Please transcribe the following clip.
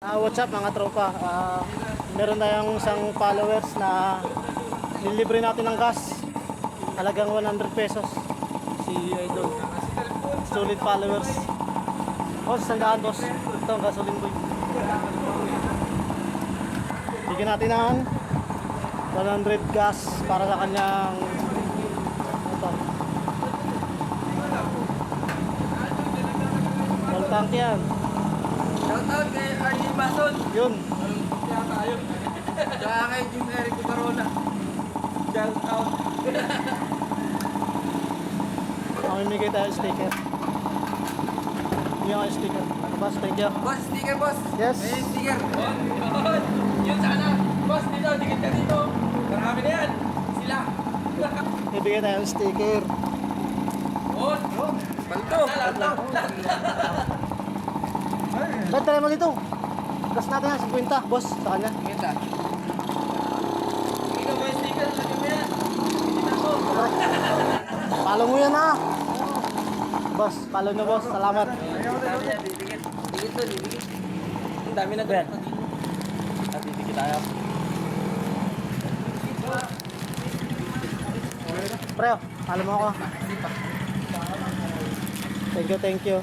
What's up mga tropa? Meron tayong isang followers na nilibre natin ng gas. Halagang 100 pesos. Si Idol. Solid followers. Boss, sandaan boss. Ito ang gasoline boy. Bigyan natin ng 100 gas para sa kanyang ito. Full tank yan. Shoutout kay Arnie Mason. Yun. Kaya tayo. Kaya kay Jim Eric Corona. Shoutout. Mamimigay tayo sticker. Bigyan kayo sticker. Boss, thank you. Boss, sticker boss. Yes. May sticker. Yun sana. Boss, dito. Dikit ka dito. Marami na yan. Sila. Ibigay tayo ng sticker. Balto. Ba't try mo dito? Gas natin yan, 50. Boss, sa kanya. Kita. Hindi ka may sticker. Lagi mo yan. Kita ko. Follow mo yan ha. Boss, follow na boss. Salamat. Dikit to, dikit. Ang dami na doon. Didikit tayo. Pre, follow mo ako. Thank you, thank you.